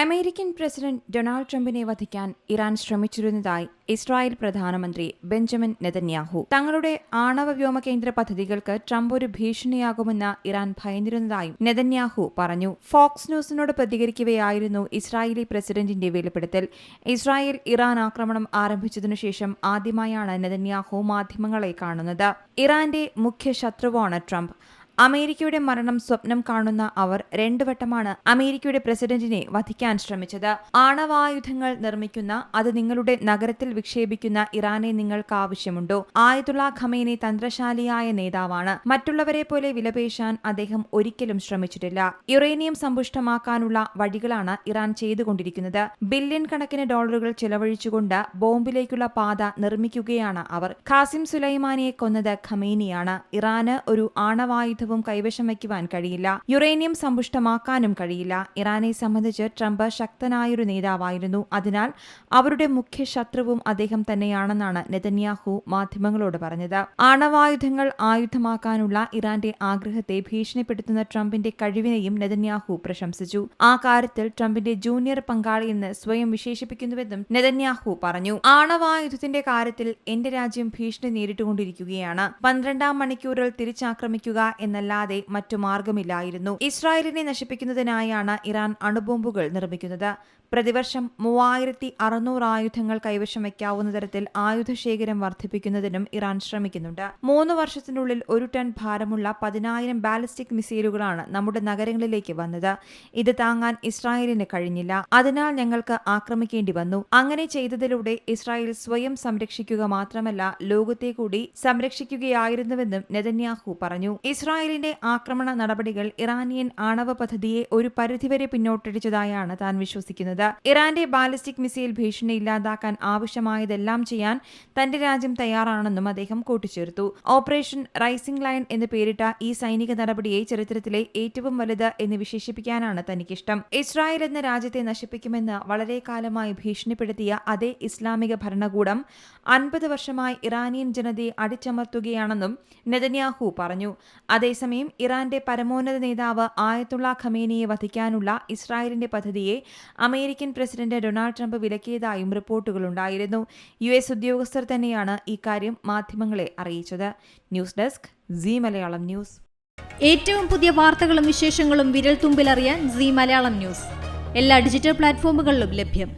American president Donald ട്രംപിനെ വധിക്കാൻ Iran ശ്രമിച്ചിരുന്നതായി ഇസ്രായേൽ പ്രധാനമന്ത്രി ബെഞ്ചമിൻ നെതന്യാഹു. തങ്ങളുടെ ആണവ വ്യോമ കേന്ദ്ര പദ്ധതികൾക്ക് ട്രംപ് ഒരു ഭീഷണിയാകുമെന്ന് ഇറാൻ ഭയന്നിരുന്നതായും നെതന്യാഹു പറഞ്ഞു. ഫോക്സ് ന്യൂസിനോട് പ്രതികരിക്കവെയായിരുന്നു ഇസ്രായേലി പ്രസിഡന്റിന്റെ വെളിപ്പെടുത്തൽ. ഇസ്രായേൽ ഇറാൻ ആക്രമണം ആരംഭിച്ചതിനുശേഷം ആദ്യമായാണ് നെതന്യാഹു മാധ്യമങ്ങളെ കാണുന്നത്. ഇറാന്റെ മുഖ്യ ശത്രുവാണ് ട്രംപ്. അമേരിക്കയുടെ മരണം സ്വപ്നം കാണുന്ന അവർ 2 വട്ടമാണ് അമേരിക്കയുടെ പ്രസിഡന്റിനെ വധിക്കാൻ ശ്രമിച്ചത്. ആണവായുധങ്ങൾ നിർമ്മിക്കുന്ന, അത് നിങ്ങളുടെ നഗരത്തിൽ വിക്ഷേപിക്കുന്ന ഇറാനെ നിങ്ങൾക്ക് ആവശ്യമുണ്ടോ? ആയതുള്ള ഖമേനി തന്ത്രശാലിയായ നേതാവാണ്. മറ്റുള്ളവരെ പോലെ വിലപേശാൻ അദ്ദേഹം ഒരിക്കലും ശ്രമിച്ചിട്ടില്ല. യുറേനിയം സമ്പുഷ്ടമാക്കാനുള്ള വഴികളാണ് ഇറാൻ ചെയ്തുകൊണ്ടിരിക്കുന്നത്. ബില്യൺ കണക്കിന് ഡോളറുകൾ ചെലവഴിച്ചുകൊണ്ട് ബോംബിലേക്കുള്ള പാത നിർമ്മിക്കുകയാണ് അവർ. ഖാസിം സുലൈമാനിയെ കൊന്നത് ഖമേനിയാണ്. ഇറാന് ഒരു ആണവായുധവും കൈവശം വയ്ക്കുവാൻ കഴിയില്ല. യുറേനിയം സമ്പുഷ്ടമാക്കാനും കഴിയില്ല. ഇറാനെ സംബന്ധിച്ച് ട്രംപ് ശക്തനായൊരു നേതാവായിരുന്നു. അതിനാൽ അവരുടെ മുഖ്യ ശത്രുവും അദ്ദേഹം തന്നെയാണെന്നാണ് നെതന്യാഹു മാധ്യമങ്ങളോട് പറഞ്ഞത്. ആണവായുധങ്ങൾ ആയുധമാക്കാനുള്ള ഇറാന്റെ ആഗ്രഹത്തെ ഭീഷണിപ്പെടുത്തുന്ന ട്രംപിന്റെ കഴിവിനെയും നെതന്യാഹു പ്രശംസിച്ചു. ആ കാര്യത്തിൽ ട്രംപിന്റെ ജൂനിയർ പങ്കാളിയെന്ന് സ്വയം വിശേഷിപ്പിക്കുന്നുവെന്നും നെതന്യാഹു പറഞ്ഞു. ആണവായുധത്തിന്റെ കാര്യത്തിൽ എന്റെ രാജ്യം ഭീഷണി നേരിട്ടുകൊണ്ടിരിക്കുകയാണ്. 12-ാം മണിക്കൂറിൽ തിരിച്ചാക്രമിക്കുക എന്നല്ലാതെ മറ്റു മാർഗമില്ലായിരുന്നു. ഇസ്രായേലിനെ നശിപ്പിക്കുന്നതിനായാണ് ഇറാൻ അണുബോംബുകൾ നിർമ്മിക്കുന്നത്. പ്രതിവർഷം 3600 ആയുധങ്ങൾ കൈവശം വയ്ക്കാവുന്ന തരത്തിൽ ആയുധശേഖരം വർദ്ധിപ്പിക്കുന്നതിനും ഇറാൻ ശ്രമിക്കുന്നുണ്ട്. 3 വർഷത്തിനുള്ളിൽ 1 ടൺ ഭാരമുള്ള 10,000 ബാലിസ്റ്റിക് മിസൈലുകളാണ് നമ്മുടെ നഗരങ്ങളിലേക്ക് വന്നത്. ഇത് താങ്ങാൻ ഇസ്രായേലിന് കഴിഞ്ഞില്ല. അതിനാൽ ഞങ്ങൾക്ക് ആക്രമിക്കേണ്ടി വന്നു. അങ്ങനെ ചെയ്തതിലൂടെ ഇസ്രായേൽ സ്വയം സംരക്ഷിക്കുക മാത്രമല്ല, ലോകത്തെ കൂടി സംരക്ഷിക്കുകയായിരുന്നുവെന്നും നെതന്യാഹു പറഞ്ഞു. ഇസ്രായേലിന്റെ ആക്രമണ നടപടികൾ ഇറാനിയൻ ആണവ പദ്ധതിയെ ഒരു പരിധിവരെ പിന്നോട്ടടിച്ചതായാണ് താൻ വിശ്വസിക്കുന്നത്. ഇറാന്റെ ബാലിസ്റ്റിക് മിസൈൽ ഭീഷണി ഇല്ലാതാക്കാൻ ആവശ്യമായതെല്ലാം ചെയ്യാൻ തന്റെ രാജ്യം തയ്യാറാണെന്നും അദ്ദേഹം കൂട്ടിച്ചേർത്തു. ഓപ്പറേഷൻ റൈസിംഗ് ലയൺ എന്ന് പേരിട്ട ഈ സൈനിക നടപടിയെ ചരിത്രത്തിലെ ഏറ്റവും വലുത് എന്ന് വിശേഷിപ്പിക്കാനാണ് തനിക്കിഷ്ടം. ഇസ്രായേൽ എന്ന രാജ്യത്തെ നശിപ്പിക്കുമെന്ന് വളരെ കാലമായി ഭീഷണിപ്പെടുത്തിയ അതേ ഇസ്ലാമിക ഭരണകൂടം 50 വർഷമായി ഇറാനിയൻ ജനതയെ അടിച്ചമർത്തുകയാണെന്നും നെതന്യാഹു പറഞ്ഞു. അതേസമയം ഇറാന്റെ പരമോന്നത നേതാവ് ആയത്തുള്ള ഖമേനിയെ വധിക്കാനുള്ള ഇസ്രായേലിന്റെ പദ്ധതിയെ അമേരിക്കൻ പ്രസിഡന്റ് ഡൊണാൾഡ് ട്രംപ് വിലക്കിയതായും റിപ്പോർട്ടുകളുണ്ടായിരുന്നു. US ഉദ്യോഗസ്ഥർ തന്നെയാണ് ഇക്കാര്യം മാധ്യമങ്ങളെ അറിയിച്ചത്. News desk Zee Malayalam news. ഏറ്റവും പുതിയ വാർത്തകളും വിശേഷങ്ങളും വിരൽ തുമ്പിലറിയാൻ സീ മലയാളം ന്യൂസ് എല്ലാ ഡിജിറ്റൽ പ്ലാറ്റ്ഫോമുകളിലും ലഭ്യം.